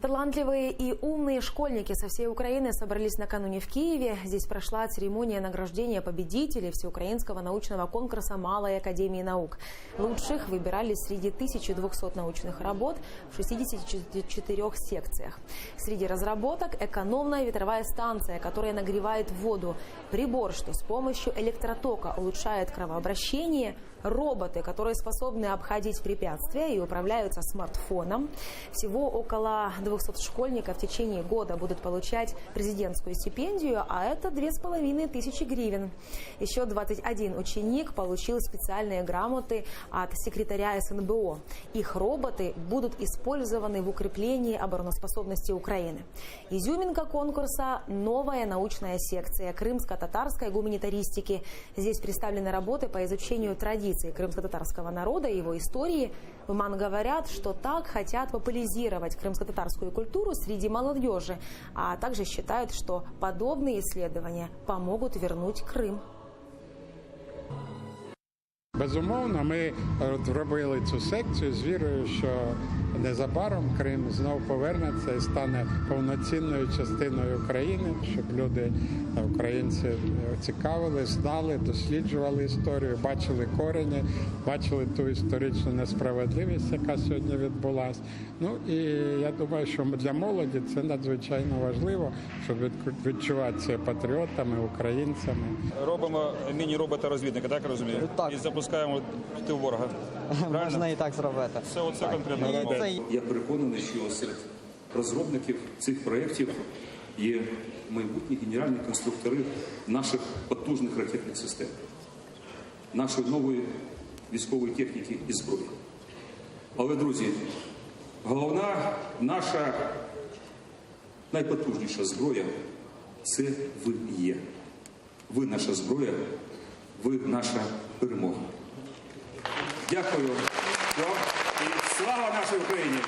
Талантливые и умные школьники со всей Украины собрались накануне в Киеве. Здесь прошла церемония награждения победителей всеукраинского научного конкурса Малой академии наук. Лучших выбирали среди 1200 научных работ в 64 секциях. Среди разработок экономная ветровая станция, которая нагревает воду, прибор, что с помощью электротока улучшает кровообращение, роботы, которые способны обходить препятствия и управляются смартфоном. Всего около 200 школьников в течение года будут получать президентскую стипендию, а это 2500 гривен. Еще 21 ученик получил специальные грамоты от секретаря СНБО. Их роботы будут использованы в укреплении обороноспособности Украины. Изюминка конкурса – новая научная секция крымско-татарской гуманитаристики. Здесь представлены работы по изучению традиций крымско-татарского народа и его истории. В МАН говорят, что так хотят популяризировать крымско-татарскую культуру среди молодежи, а также считают, что подобные исследования помогут вернуть Крым. Безумовно, ми зробили цю секцію з вірою, що незабаром Крим знову повернеться і стане повноцінною частиною України, щоб люди, українці, цікавили, знали, досліджували історію, бачили корені, бачили ту історичну несправедливість, яка сьогодні відбулася. Ну і я думаю, що для молоді це надзвичайно важливо, щоб відчувати себе патріотами, українцями. Робимо міні-робота-розвідника, так розумію? Так. І запускаємо в тил ворога. Можна і так зробити. Це оце конкретно. Я переконаний, що серед розробників цих проєктів є майбутні генеральні конструктори наших потужних ракетних систем, нашої нової військової техніки і зброї. Але, друзі, головна наша найпотужніша зброя – це ви є. Ви наша зброя, ви наша перемога. Дякую вам і слава нашій Україні!